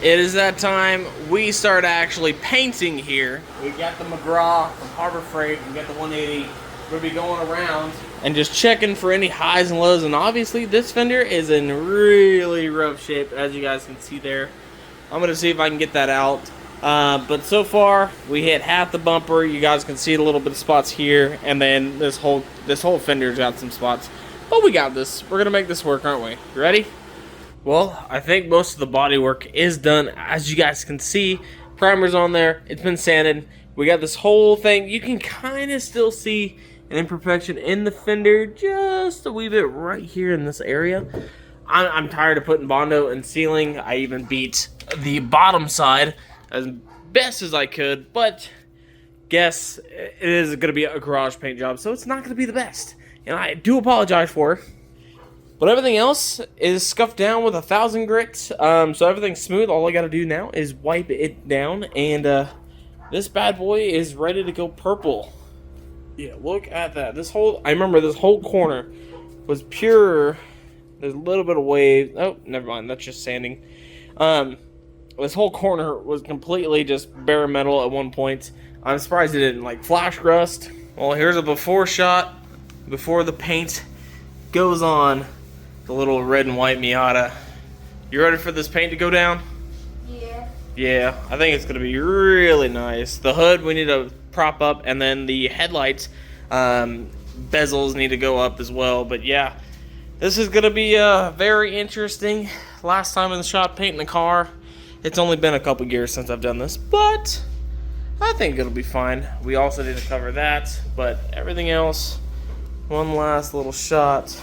It is that time we start actually painting here. We got the McGraw from Harbor Freight, we got the 180. We'll be going around and just checking for any highs and lows, and obviously this fender is in really rough shape, as you guys can see there. I'm gonna see if I can get that out. But so far we hit half the bumper. You guys can see a little bit of spots here, and then this whole fender's got some spots. But we got this. We're gonna make this work, aren't we? You ready? Well, I think most of the body work is done. As you guys can see, primer's on there. It's been sanded. We got this whole thing. You can kind of still see an imperfection in the fender, just a wee bit right here in this area. I'm tired of putting Bondo and sealing. I even beat the bottom side as best as I could, but guess it is going to be a garage paint job, so it's not going to be the best. And I do apologize for it. But everything else is scuffed down with 1,000 grit, so everything's smooth. All I got to do now is wipe it down, and this bad boy is ready to go purple. Yeah, look at that. I remember this whole corner was pure. There's a little bit of wave. Oh, never mind. That's just sanding. This whole corner was completely just bare metal at one point. I'm surprised it didn't like flash rust. Well, here's a before shot before the paint goes on the little red and white Miata. You ready for this paint to go down? Yeah. Yeah, I think it's gonna be really nice. The hood we need to prop up, and then the headlights bezels need to go up as well. But yeah, this is gonna be very interesting. Last time in the shop painting the car. It's only been a couple years since I've done this, but I think it'll be fine. We also need to cover that, but everything else, one last little shot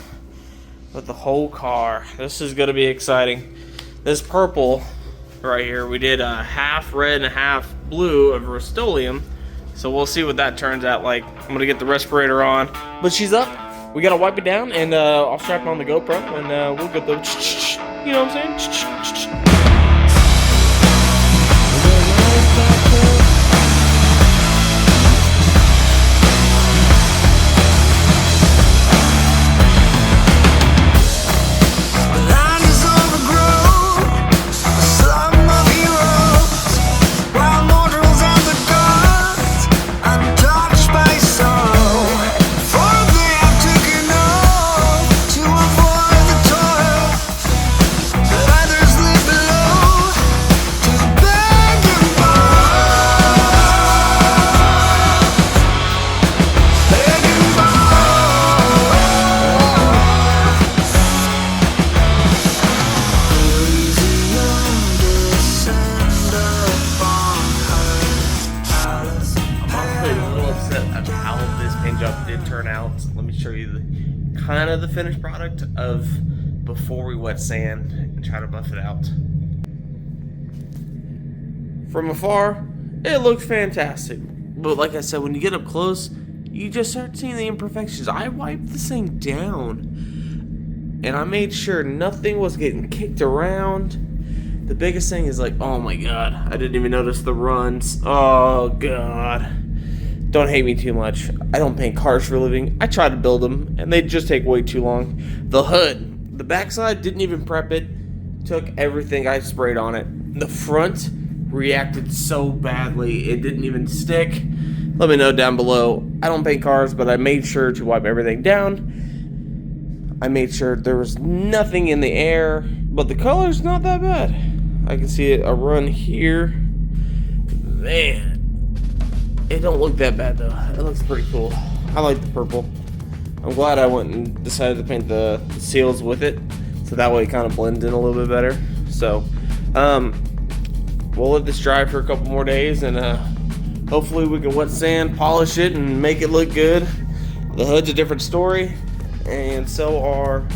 with the whole car. This is gonna be exciting. This purple right here, we did a half red and half blue of Rust-Oleum, so we'll see what that turns out like. I'm gonna get the respirator on, but she's up. We gotta wipe it down, and I'll strap it on the GoPro, and we'll get the, you know what I'm saying? Did turn out. Let me show you the kind of the finished product of before we wet sand and try to buff it out. From afar, it looks fantastic, but like I said, when you get up close, you just start seeing the imperfections. I wiped this thing down, and I made sure nothing was getting kicked around. The biggest thing is like, oh my god, I didn't even notice the runs. Oh god. Don't hate me too much. I don't paint cars for a living. I try to build them, and they just take way too long. The hood, the backside, didn't even prep it. Took everything I sprayed on it. The front reacted so badly, it didn't even stick. Let me know down below. I don't paint cars, but I made sure to wipe everything down. I made sure there was nothing in the air, but the color's not that bad. I can see a run here. Man. It don't look that bad though. It looks pretty cool. I like the purple. I'm glad I went and decided to paint the seals with it, so that way it kind of blends in a little bit better. So, we'll let this dry for a couple more days, and hopefully we can wet sand, polish it, and make it look good. The hood's a different story, and so are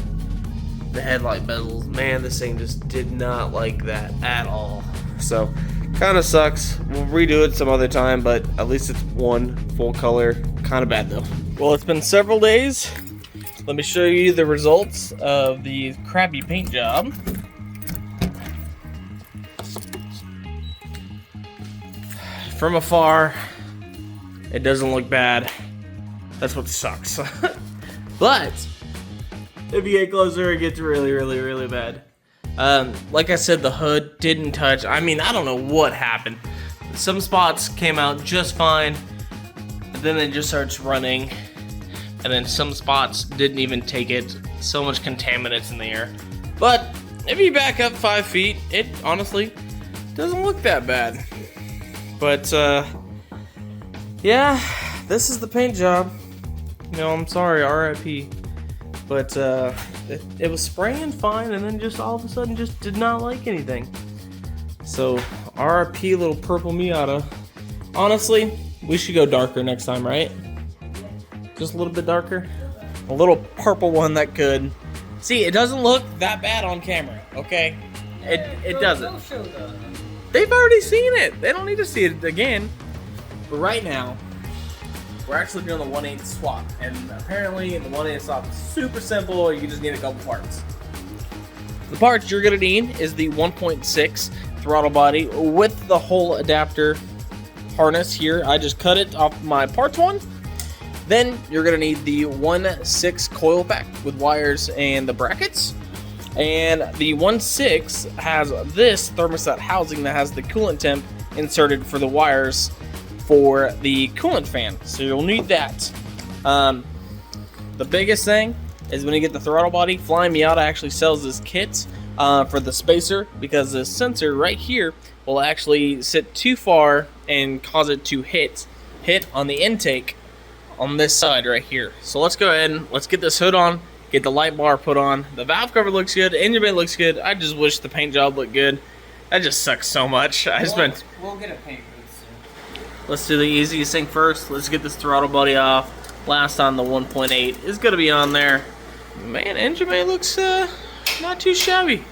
the headlight bezels. Man, this thing just did not like that at all. So. Kind of sucks. We'll redo it some other time, but at least it's one full color. Kind of bad though. Well, it's been several days. Let me show you the results of the crappy paint job. From afar, it doesn't look bad. That's what sucks. But if you get closer, it gets really, really, really bad. Like I said, the hood didn't touch. I mean, I don't know what happened. Some spots came out just fine, but then it just starts running, and then some spots didn't even take it. So much contaminants in the air. But if you back up 5 feet, it honestly doesn't look that bad. But yeah, this is the paint job. You know, I'm sorry, RIP. But it was spraying fine, and then just all of a sudden just did not like anything. So RIP little purple Miata. Honestly, we should go darker next time, right? Just a little bit darker. A little purple one that could. See, it doesn't look that bad on camera, okay? It doesn't. They've already seen it. They don't need to see it again. But right now, we're actually doing the 1/8 swap. And apparently, the 1/8 swap is super simple. You just need a couple parts. The parts you're going to need is the 1.6 throttle body with the whole adapter harness here. I just cut it off my parts one. Then you're going to need the 1.6 coil pack with wires and the brackets. And the 1.6 has this thermostat housing that has the coolant temp inserted for the wires for the coolant fan. So you'll need that. The biggest thing is when you get the throttle body, Flying Miata actually sells this kit for the spacer, because the sensor right here will actually sit too far and cause it to hit on the intake on this side right here. So let's go ahead and let's get this hood on, get the light bar put on. The valve cover looks good, engine bay looks good. I just wish the paint job looked good. That just sucks so much. We'll get a paint booth soon. Let's do the easiest thing first. Let's get this throttle body off. Last on the 1.8 is gonna be on there. Man, engine bay looks not too shabby.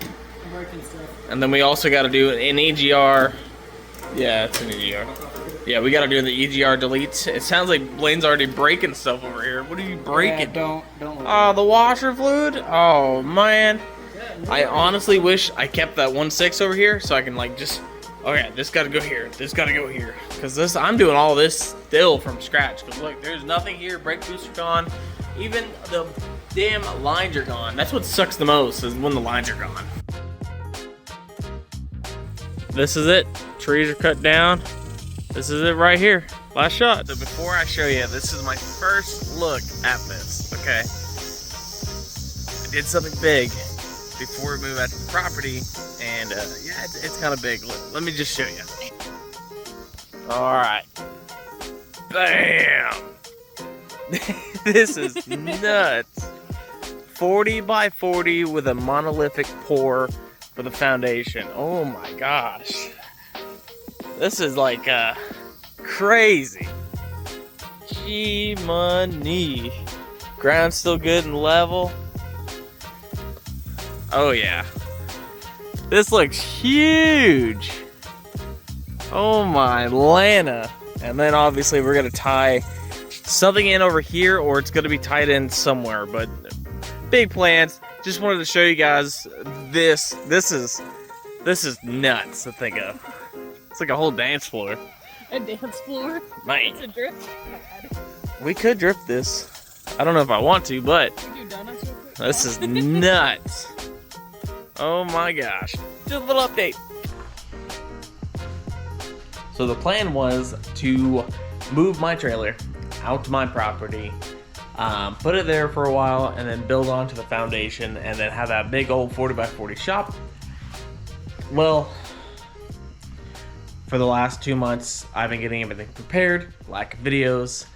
And then we also got to do an EGR. Yeah, it's an EGR. Yeah, we got to do the EGR deletes. It sounds like Blaine's already breaking stuff over here. What are you breaking? Yeah, don't. Oh, the washer fluid? Oh, man. I honestly wish I kept that 1.6 over here so I can like just, okay, this got to go here. This got to go here. Because I'm doing all this still from scratch. Because look, there's nothing here. Brake booster gone. Even the damn lines are gone. That's what sucks the most, is when the lines are gone. This is it. Trees are cut down. This is it right here. Last shot. So before I show you, this is my first look at this, okay? I did something big before we move out to the property, and yeah, it's kind of big. Let me just show you. All right. Bam! This is nuts. 40 by 40 with a monolithic pour for the foundation. Oh my gosh. This is like crazy. Gee money. Ground's still good and level. Oh yeah. This looks huge. Oh my Lana. And then obviously we're gonna tie something in over here, or it's gonna be tied in somewhere, but big plans. Just wanted to show you guys this. This is nuts to think of. It's like a whole dance floor. A dance floor? Man. It's a drift? We could drift this. I don't know if I want to, but this is nuts. Oh my gosh. Just a little update. So the plan was to move my trailer out to my property, put it there for a while, and then build onto the foundation, and then have that big old 40 by 40 shop. Well, for the last 2 months, I've been getting everything prepared, lack of videos,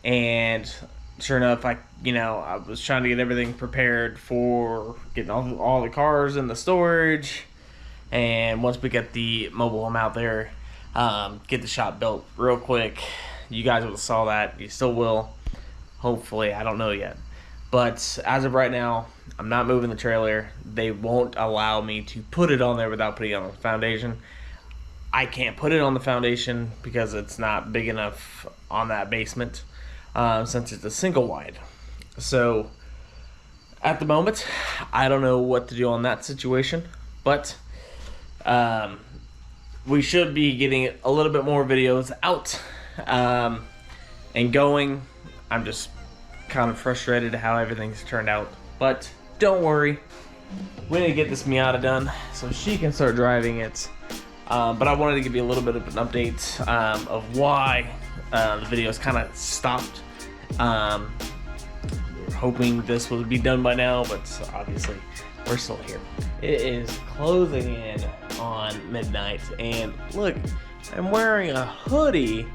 and sure enough, I was trying to get everything prepared for getting all the cars in the storage, and once we get the mobile home out there, get the shop built real quick. You guys would have saw that. You still will. Hopefully, I don't know yet. But as of right now, I'm not moving the trailer. They won't allow me to put it on there without putting it on the foundation. I can't put it on the foundation because it's not big enough on that basement, since it's a single wide. So at the moment, I don't know what to do on that situation, but we should be getting a little bit more videos out and going. I'm just kind of frustrated at how everything's turned out, but don't worry, we need to get this Miata done so she can start driving it. But I wanted to give you a little bit of an update of why the video's kind of stopped. We're hoping this will be done by now, but obviously we're still here. It is closing in on midnight, and look, I'm wearing a hoodie,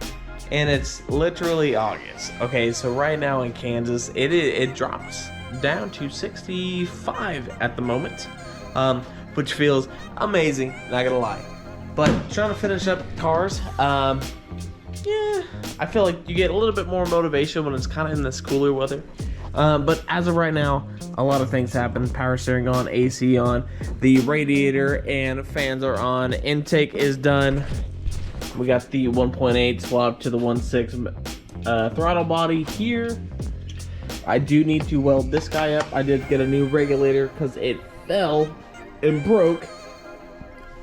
and it's literally August. Okay, so right now in Kansas, it drops down to 65 at the moment, which feels amazing, not gonna lie. But trying to finish up cars, yeah, I feel like you get a little bit more motivation when it's kind of in this cooler weather. But as of right now, a lot of things happen. Power steering on, AC on, the radiator and fans are on, intake is done. We got the 1.8 swapped to the 1.6 throttle body here. I do need to weld this guy up. I did get a new regulator because it fell and broke.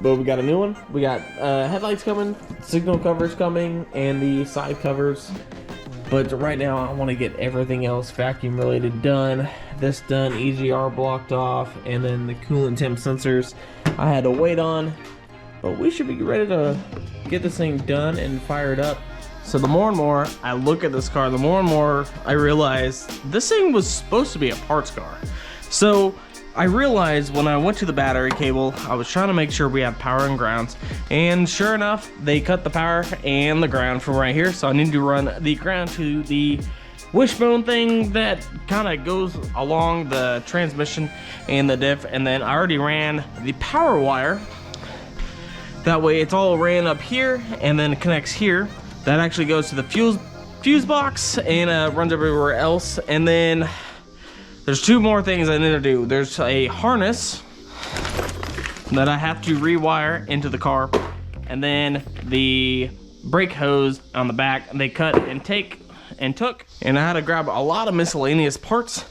But we got a new one. We got headlights coming, signal covers coming, and the side covers. But right now, I want to get everything else vacuum related done. This done, EGR blocked off, and then the coolant temp sensors I had to wait on. But we should be ready to get this thing done and fired up. So the more and more I look at this car, the more and more I realize this thing was supposed to be a parts car. So I realized when I went to the battery cable, I was trying to make sure we have power and grounds, and sure enough, they cut the power and the ground from right here. So I need to run the ground to the wishbone thing that kind of goes along the transmission and the diff, and then I already ran the power wire. That way it's all ran up here and then it connects here. That actually goes to the fuse box and runs everywhere else. And then there's two more things I need to do. There's a harness that I have to rewire into the car, and then the brake hose on the back they cut and took, and I had to grab a lot of miscellaneous parts,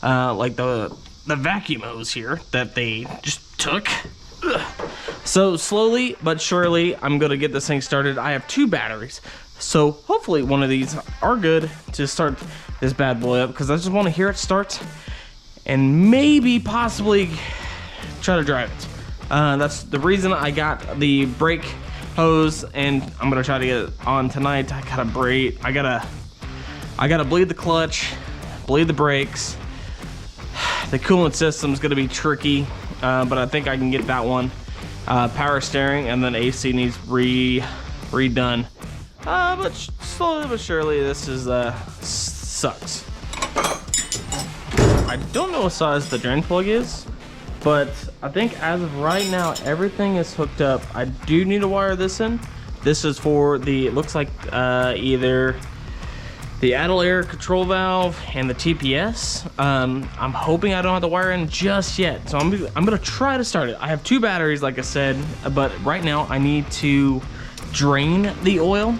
like the vacuum hose here that they just took. Ugh. So slowly but surely I'm gonna get this thing started. I have 2 batteries, so hopefully one of these are good to start this bad boy up, because I just want to hear it start and maybe possibly try to drive it. That's the reason I got the brake hose, and I'm gonna try to get it on tonight. I gotta bleed the clutch, bleed the brakes. The coolant system's gonna be tricky, but I think I can get that one. Power steering, and then AC needs redone. But slowly but surely, this is sucks. I don't know what size the drain plug is, but I think as of right now, everything is hooked up. I do need to wire this in. This is for the, it looks like either the idle air control valve and the TPS. I'm hoping I don't have to wire in just yet. So I'm gonna try to start it. I have 2 batteries, like I said, but right now I need to drain the oil,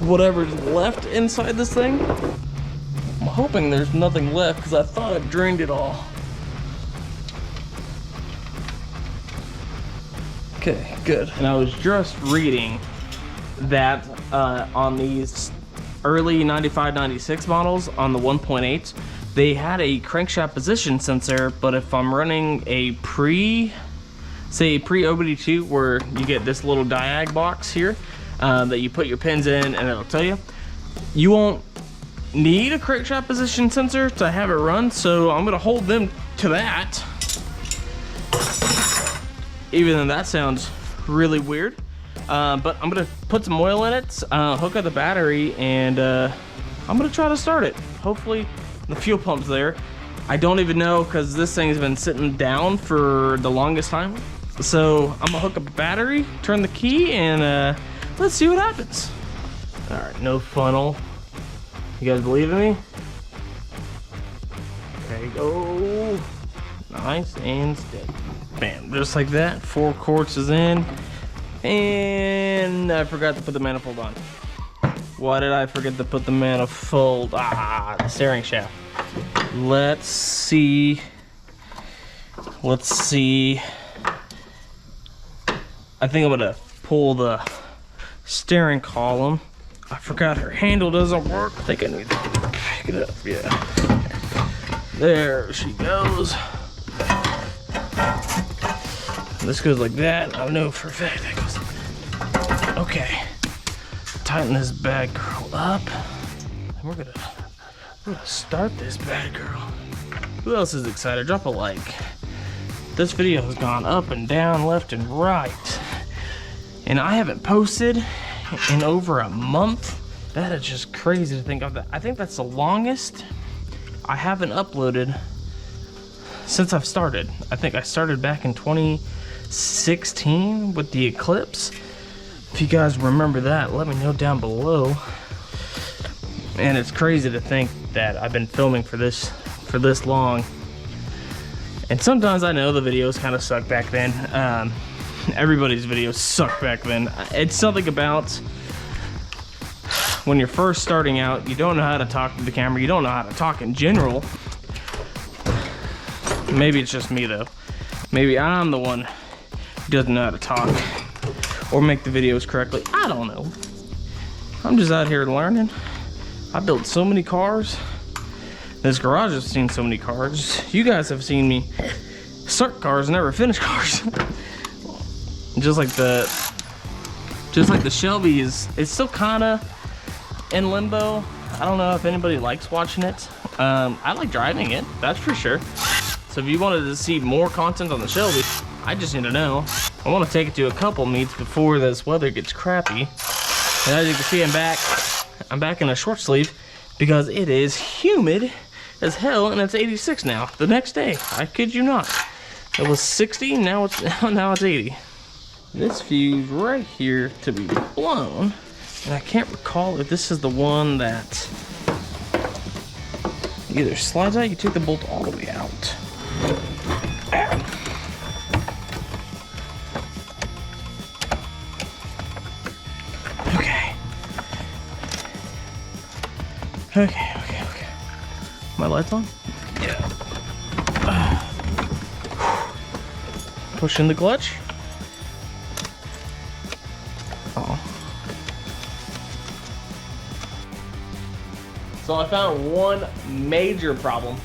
whatever's left inside this thing. I'm hoping there's nothing left, because I thought I drained it all. Okay, good. And I was just reading that on these early 95, 96 models on the 1.8, they had a crankshaft position sensor, but if I'm running a say pre-OBD2, where you get this little diag box here that you put your pins in and it'll tell you, you won't need a crankshaft position sensor to have it run, so I'm gonna hold them to that. Even though that sounds really weird. But I'm gonna put some oil in it, hook up the battery, and I'm gonna try to start it. Hopefully the fuel pump's there. I don't even know, because this thing's been sitting down for the longest time. So I'm gonna hook up a battery, turn the key, and let's see what happens. All right, no funnel. You guys believe in me? There you go. Nice and steady. Bam, just like that. 4 quarts is in. And I forgot to put the manifold on. Why did I forget to put the manifold? The steering shaft. Let's see. I think I'm gonna pull the steering column. I forgot her handle doesn't work. I think I need to pick it up, yeah. There she goes. This goes like that. I know for a fact that goes like that. Okay. Tighten this bad girl up. And we're gonna start this bad girl. Who else is excited? Drop a like. This video has gone up and down, left and right. And I haven't posted in over a month. That is just crazy to think of that. I think that's the longest I haven't uploaded since I've started. I think I started back in 2016 with the eclipse. If you guys remember that, let me know down below. And it's crazy to think that I've been filming for this long. And sometimes I know the videos kind of suck back then. Everybody's videos suck back then. It's something about when you're first starting out, you don't know how to talk to the camera, you don't know how to talk in general. Maybe it's just me though. Maybe I'm the one who doesn't know how to talk or make the videos correctly. I don't know. I'm just out here learning. I built so many cars. This garage has seen so many cars. You guys have seen me start cars, never finish cars. Just like the Shelby is still kinda in limbo. I don't know if anybody likes watching it. I like driving it, that's for sure. So if you wanted to see more content on the Shelby, I just need to know. I want to take it to a couple meets before this weather gets crappy. And as you can see, I'm back in a short sleeve because it is humid as hell, and it's 86 now. The next day, I kid you not. It was 60, now it's 80. This fuse right here to be blown, and I can't recall if this is the one that either slides out, you take the bolt all the way out. Okay. My lights on? Yeah. Push in the clutch. Oh. So I found one major problem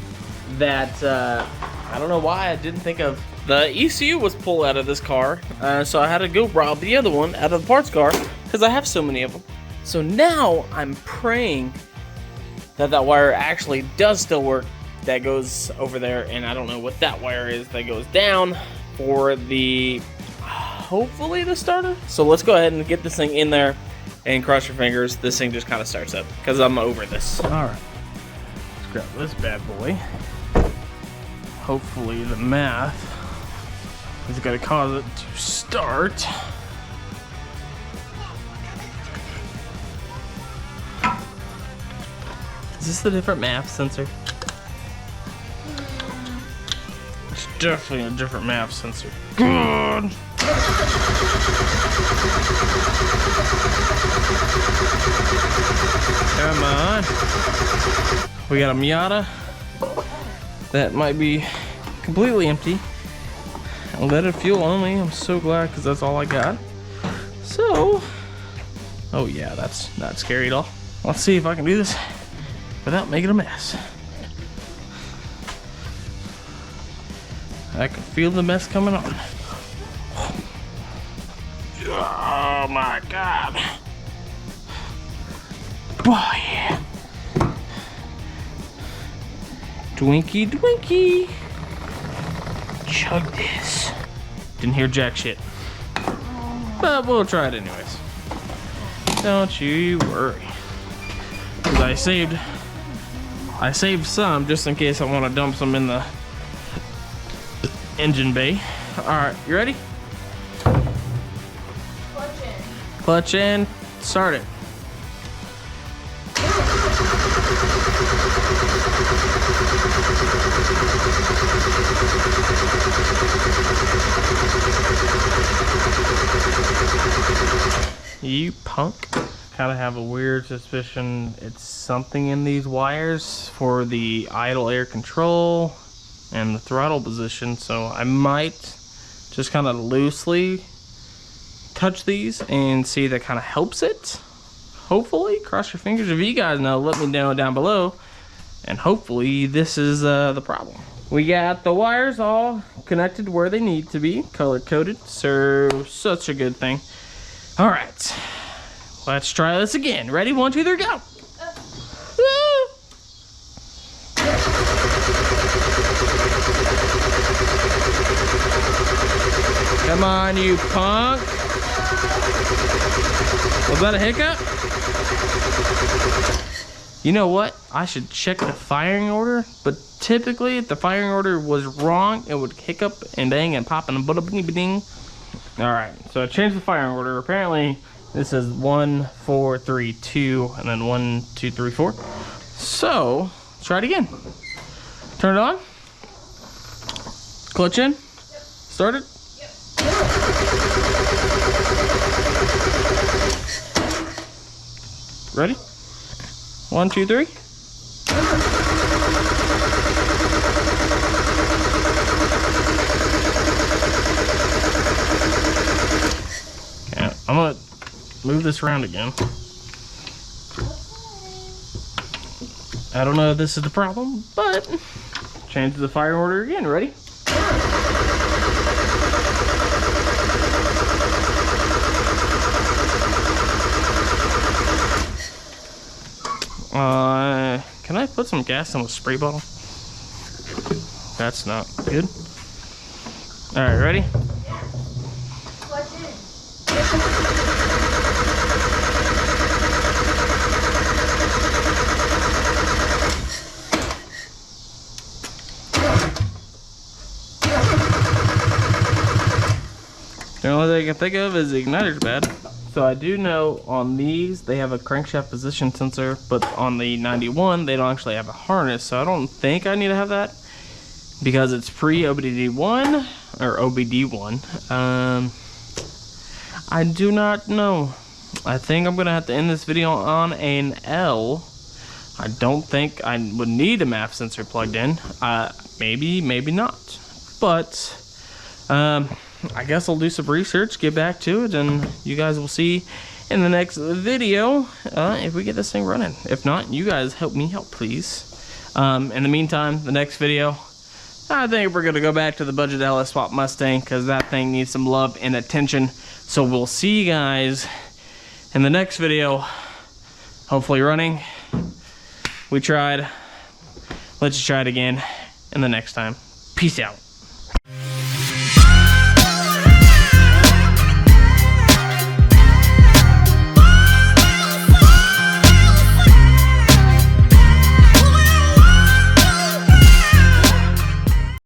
that I don't know why I didn't think of. The ECU was pulled out of this car, so I had to go rob the other one out of the parts car because I have so many of them. So now I'm praying that wire actually does still work, that goes over there, and I don't know what that wire is that goes down for the, hopefully the starter. So let's go ahead and get this thing in there and cross your fingers this thing just kind of starts up, because I'm over this. All right, let's grab this bad boy. Hopefully the math is gonna cause it to start. Is this the different math sensor? It's definitely a different math sensor. Good. Come on. We got a Miata that might be completely empty. Leaded fuel only. I'm so glad because that's all I got. So, oh yeah, that's not scary at all. Let's see if I can do this without making a mess. I can feel the mess coming on. Oh my God. Oh yeah. Twinkie Twinkie. Chug this. Didn't hear jack shit. But we'll try it anyways. Don't you worry. Cause I saved some just in case I want to dump some in the engine bay. Alright, you ready? Clutch in. Clutch in, start it. You punk. Kind of have a weird suspicion it's something in these wires for the idle air control and the throttle position, so I might just kind of loosely touch these and see that kind of helps it. Hopefully, cross your fingers. If you guys know, let me know down below. And hopefully this is the problem. We got the wires all connected where they need to be, color coded, so such a good thing. All right, let's try this again. Ready? 1, 2, 3, go. Woo! Come on, you punk. Was that a hiccup? You know what? I should check the firing order, but typically if the firing order was wrong, it would hiccup and bang and pop and a bing. All right, so I changed the firing order. Apparently this is 1, 4, 3, 2, and then 1, 2, 3, 4. So let's try it again. Turn it on. Clutch in. Yep. Started. Yep. Ready? 1, 2, 3. Okay, I'm gonna move this around again. I don't know if this is the problem, but change the fire order again. Ready? Can I put some gas in a spray bottle? That's not good. All right, ready? What's in? The only thing I can think of is the igniter's bad. So I do know on these, they have a crankshaft position sensor, but on the 91, they don't actually have a harness. So I don't think I need to have that because it's pre-OBD1 or OBD1. I do not know. I think I'm gonna have to end this video on an L. I don't think I would need a MAF sensor plugged in. Maybe, maybe not. But I guess I'll do some research, get back to it, and you guys will see in the next video if we get this thing running. If not, you guys help me out, please. In the meantime, the next video, I think we're gonna go back to the budget LS Swap Mustang because that thing needs some love and attention. So we'll see you guys in the next video, hopefully running. We tried. Let's try it again in the next time. Peace out.